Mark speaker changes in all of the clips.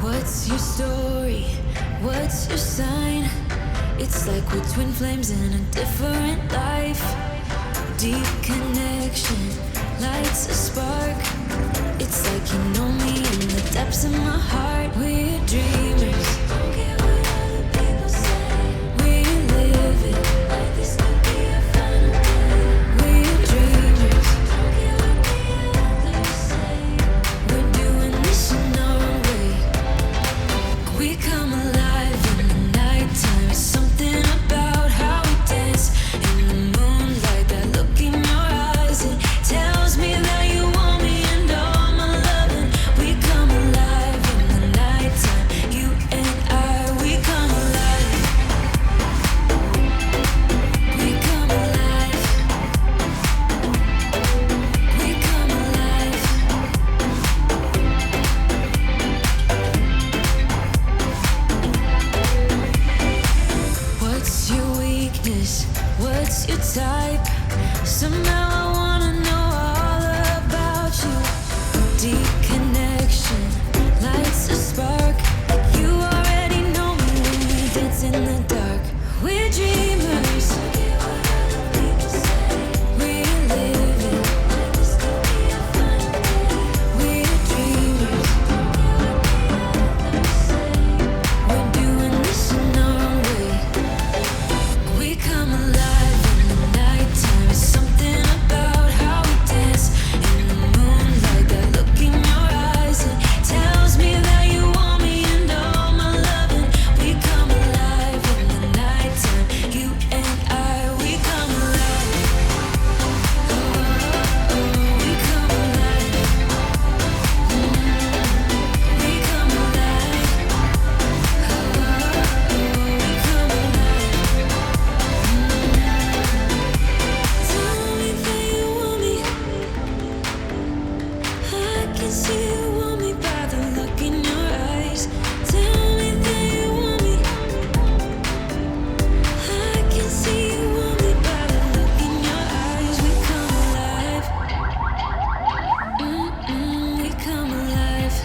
Speaker 1: What's your story? What's your sign? It's like we're twin flames in a different life. Deep connection lights a spark. It's like you know me in the depths of my heart. We're dreamers. Don't care what other people say. We live it like this could be a final day. We're dreamers. Don't care what the others say. We're doing this in our own way. We come alive in the nighttime. It's something about how we dance in the moonlight. That look in your eyes, it tells me that you want me and all my loving. We come alive in the nighttime. You and I, we come alive. We come alive. We come alive. What's your weakness? What's your type? Somehow I wanna know all about you. Deep connection lights a spark. You already know me when we dance in the dark. We're dreamers. We live it like this could be a final day. We're dreamers. We're doing this in our own way. We come alive in the nighttime. It's something about how we dance in the moonlight. That look in your eyes, it tells me that you want me and all my loving. We come alive in the nighttime. You and I, we come alive. Oh, we come alive. We come alive. Oh, we come alive. Tell me that you want me. I can see you want me by the look in your eyes. Tell me that you want me. I can see you want me by the look in your eyes. We come alive. We come alive.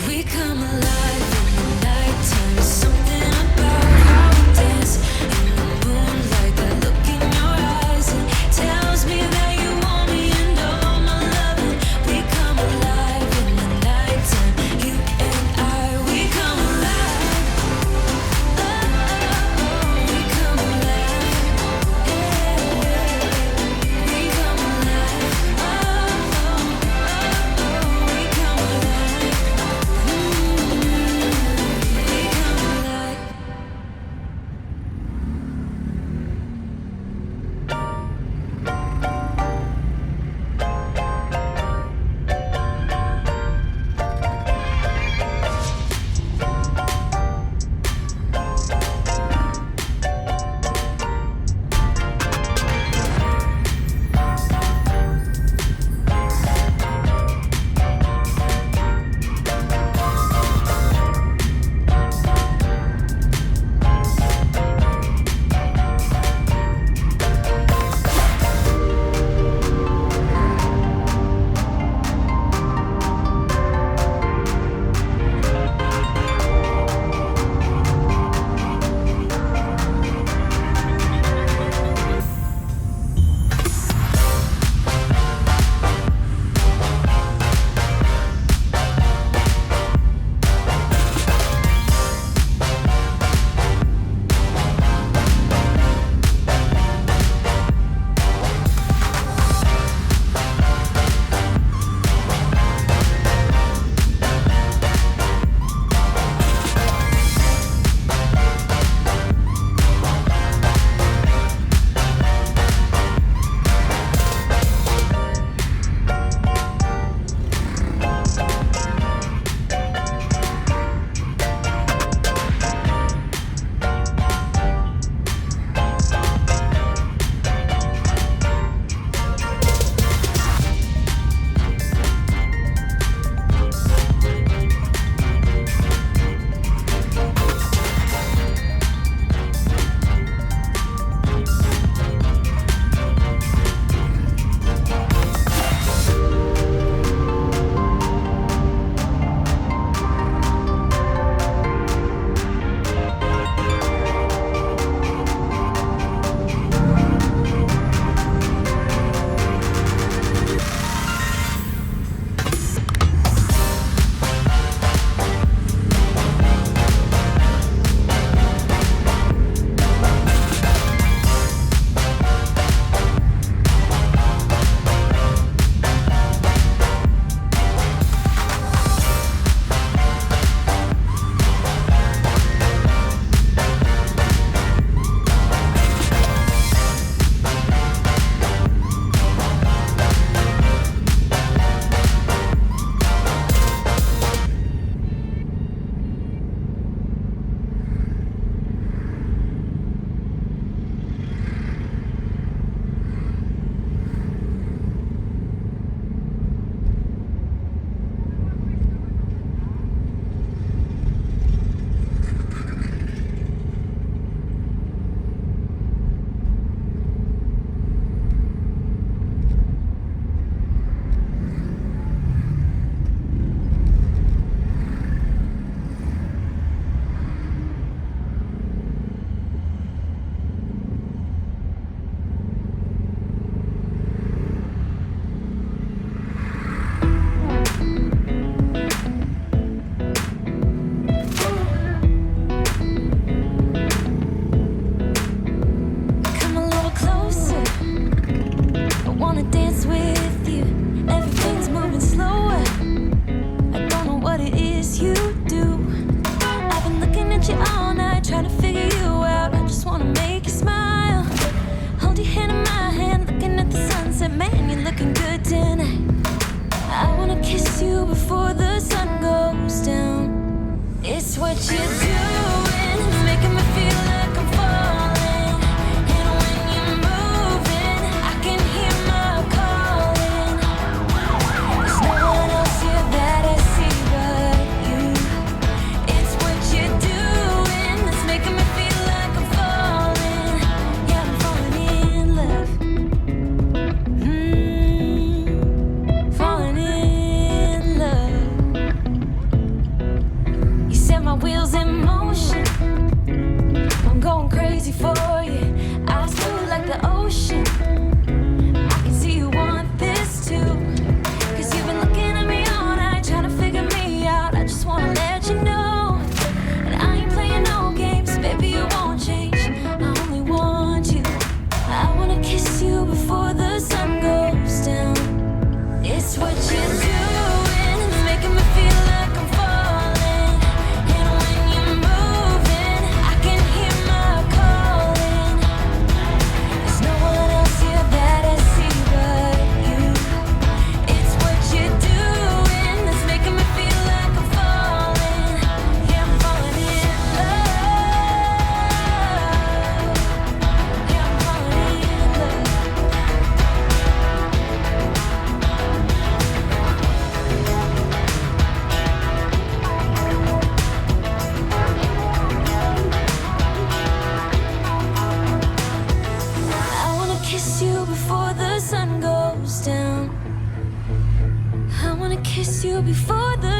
Speaker 1: We come alive in the nighttime. It's something about how we dance in the moonlight. That look in your eyes, it tells me that you want me and all my loving. We come alive in the nighttime. You and I, we come alive. Oh, we come alive. We come alive. Oh, we come alive.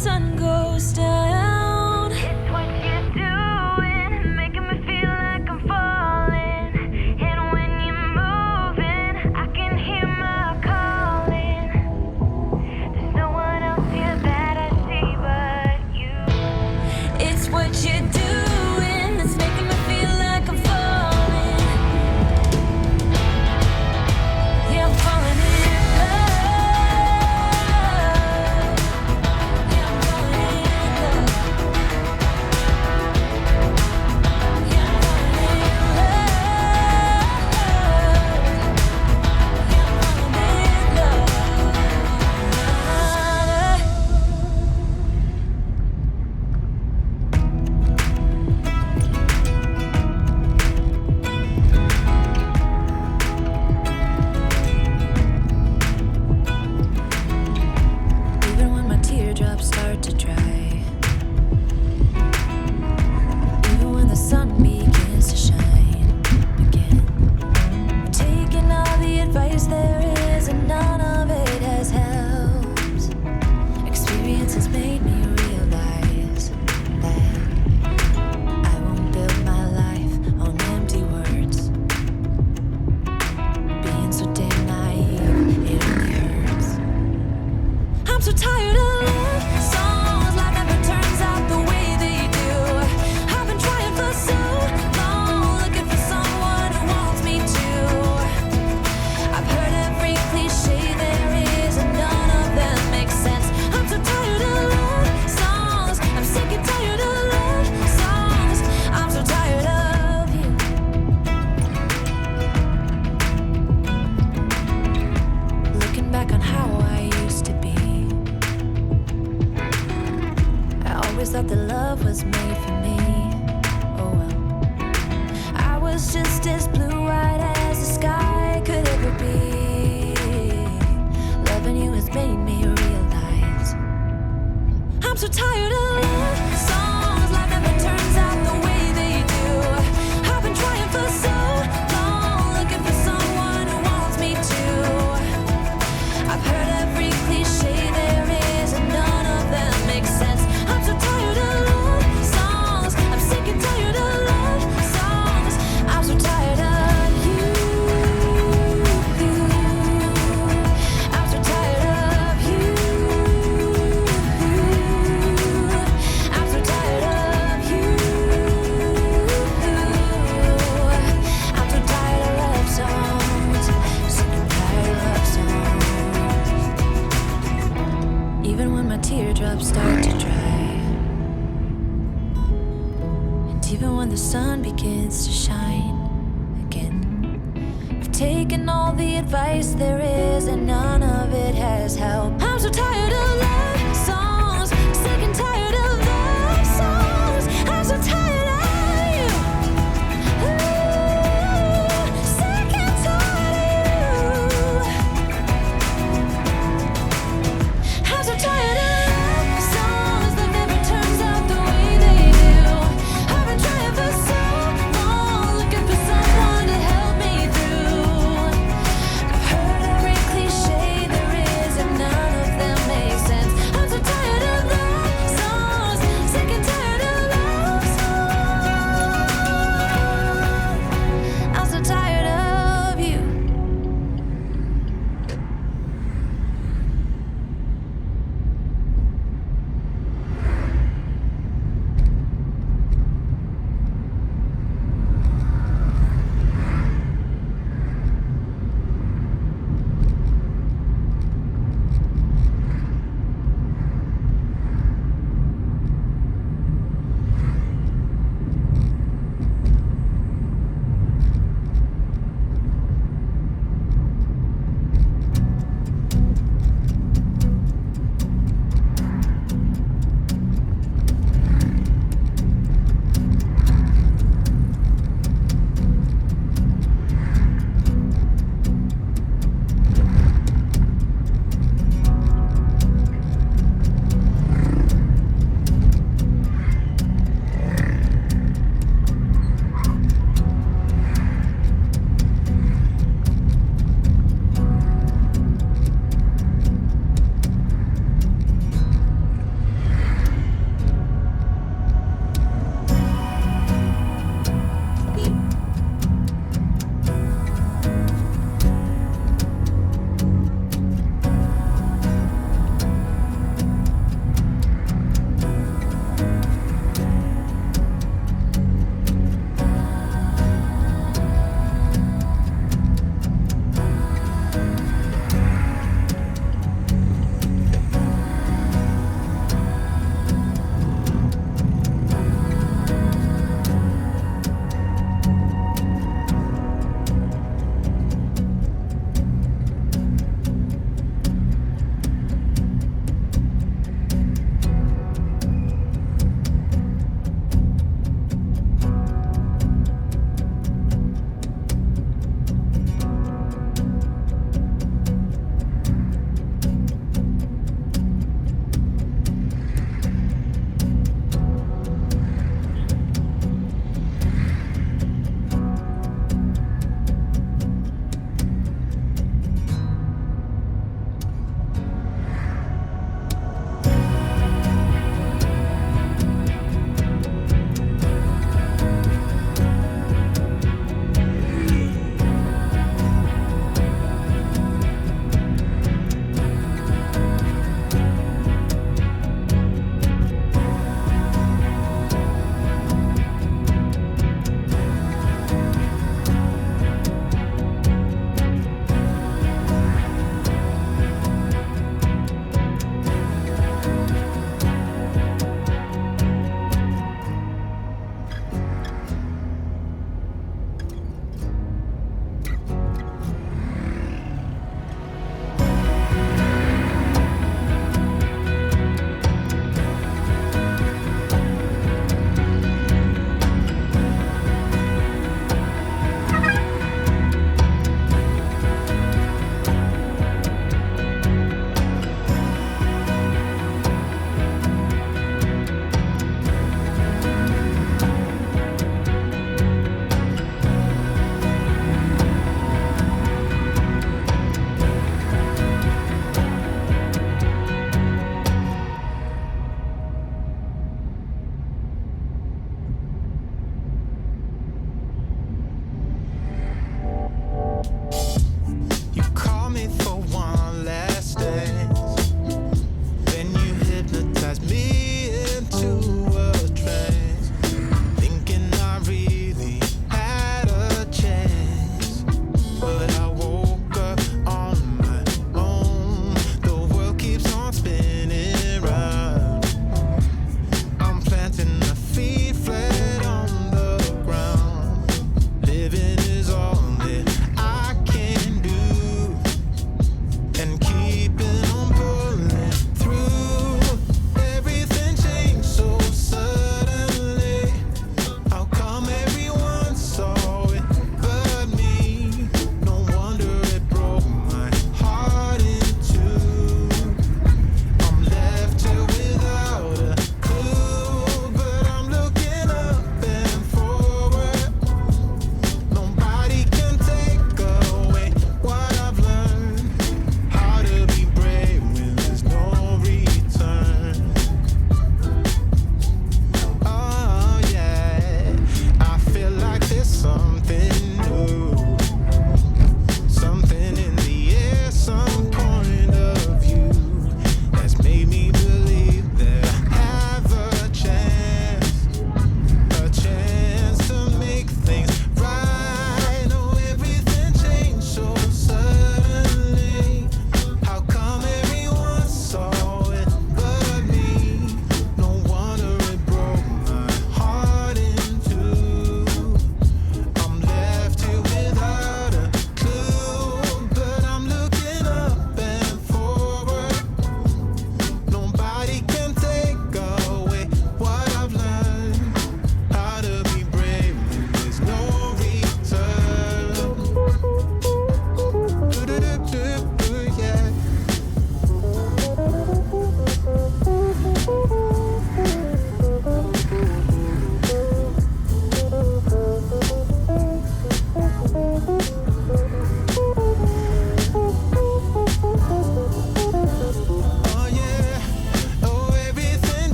Speaker 1: sun goes down. It's what you're doing, making me feel like I'm falling. And when you're moving, I can hear my calling. There's no one else here that I see but you. It's what you're doing that's making me feel like I'm falling. Yeah, I'm falling in love. Yeah, I'm falling in love. Yeah, I'm falling in love. Even when my teardrops start to dry, even when the sun begins to shine again, taking all the advice there is and none of it has helped. Experience has made me realize that I won't build my life on empty words. Being so damn naive, it only hurts. I'm so tired of love songs, life never turns out the way they do. I've been trying for so long, looking for someone who wants me to. I've heard every cliche there is and none of them make sense. I'm so tired of love songs, I'm sick and tired of love songs. I'm so tired of you. Looking back on how I used to be, I always thought that love was made for me. Oh well, I was just as blue-eyed as the sky could ever be. Loving you has made me realize I'm so tired of love songs, life never turns out the way they do. I've been trying for so long, looking for someone who wants me to. I've heard every cliche there is and none of them make sense. I'm so tired of love songs, I'm sick and tired of love songs. I'm so tired of you. I'm so tired of you. I'm so tired of you. I'm so tired of love songs, sick and tired of love songs. Even when my teardrops start to dry, and even when the sun begins to shine again, I've taken all the advice there is and none of it has helped. I'm so tired of love songs, sick and tired of love songs. I'm so tired of you. Ooh, sick and tired of you. I'm so tired of love songs that never turns out the way they do. I've been trying for so long, looking for someone to help me through. I've heard every cliche there is and none of them make sense.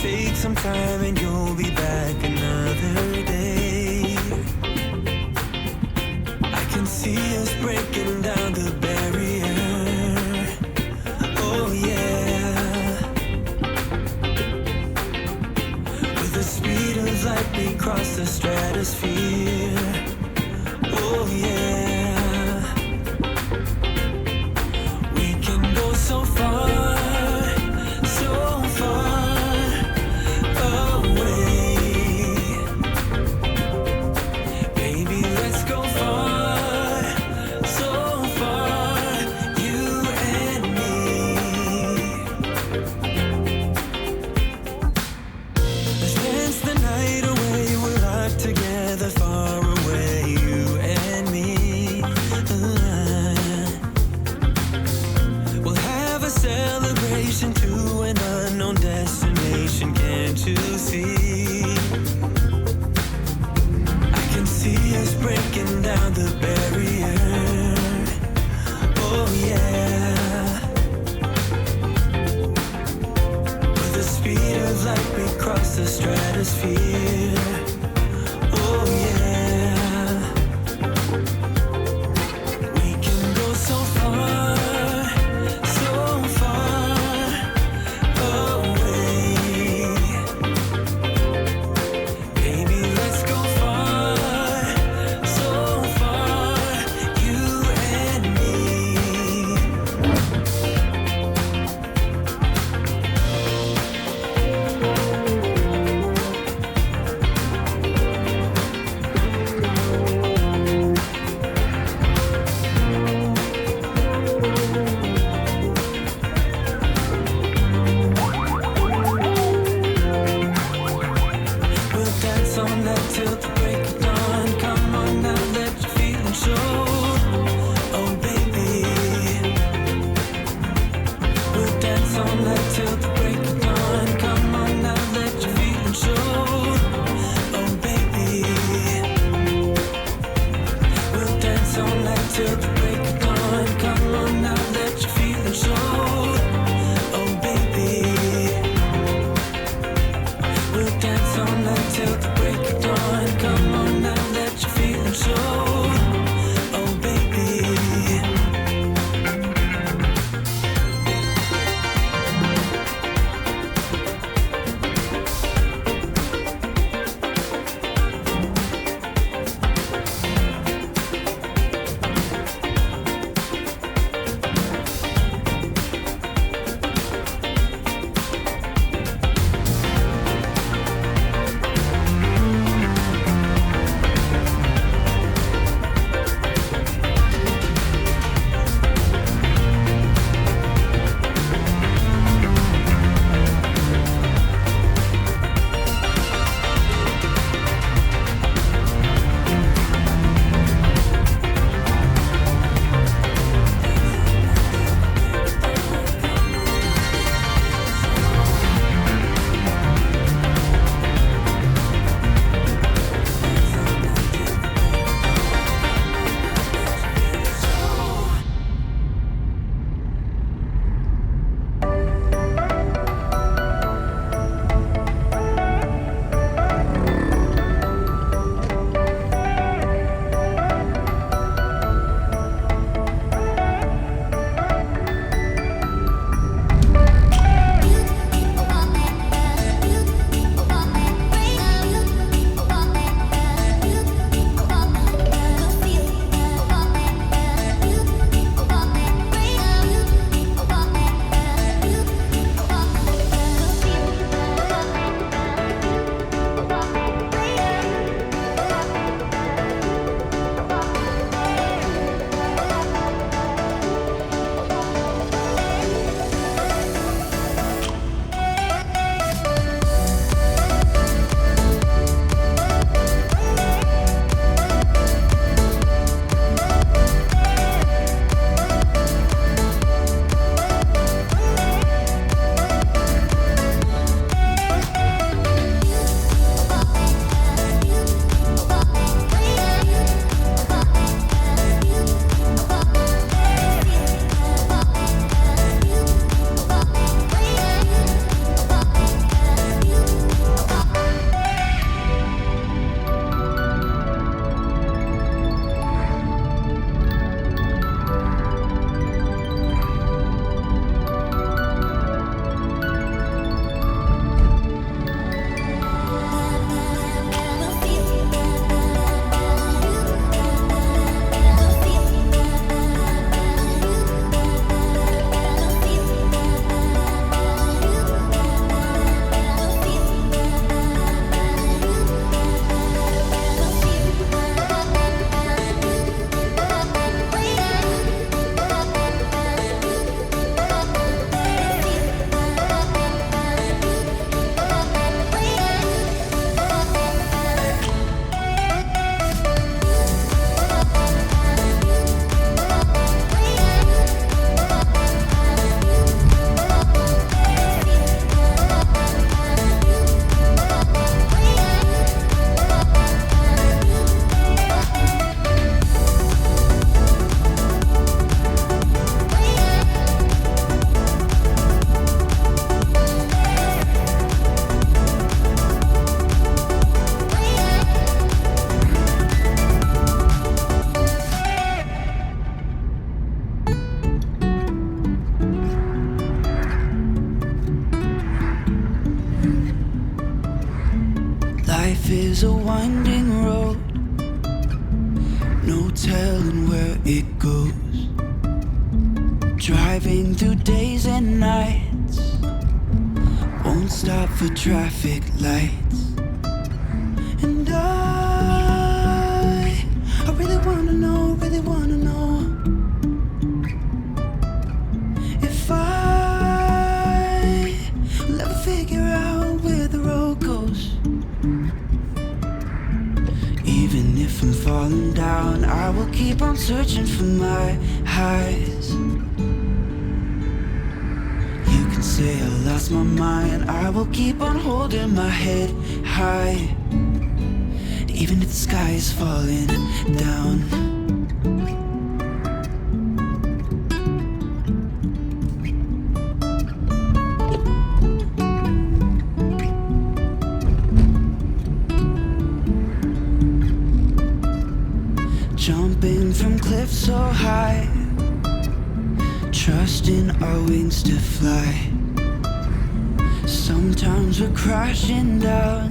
Speaker 2: take some time and you'll be back another day. I can see us breaking down the barrier. Oh yeah. With the speed of light we cross the stratosphere. Oh yeah. We can go so far, so far away. Baby, let's go far, so far, you and me. Let's dance the night away, we're locked together far away.
Speaker 3: is a winding road, no telling where it goes. Driving through days and nights, won't stop for traffic lights. And I really wanna know, if I will ever figure out where the road goes. Even if I'm falling down, I will keep on searching for my highs. You can say I lost my mind, I will keep on holding my head high. Even if the sky is falling down. Jumping from cliffs so high, trusting our wings to fly. Sometimes we're crashing down,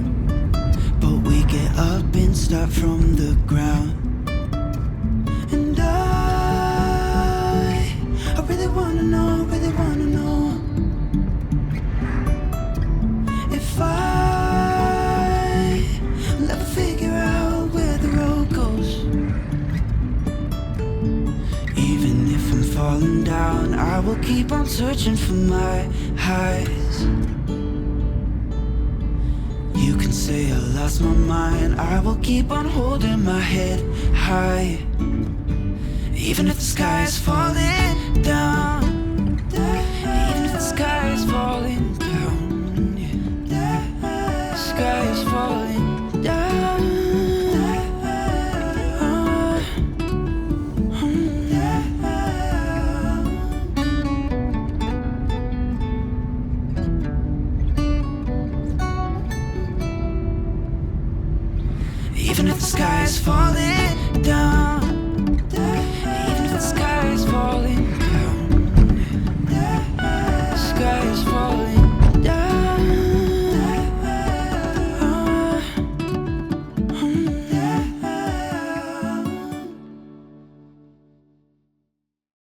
Speaker 3: but we get up and start from the ground. And I really wanna know, if I will ever figure out where the road goes. Even if I'm falling down, I will keep on searching for my highs. You can say I lost my mind, I will keep on holding my head high. Even if the sky is falling down.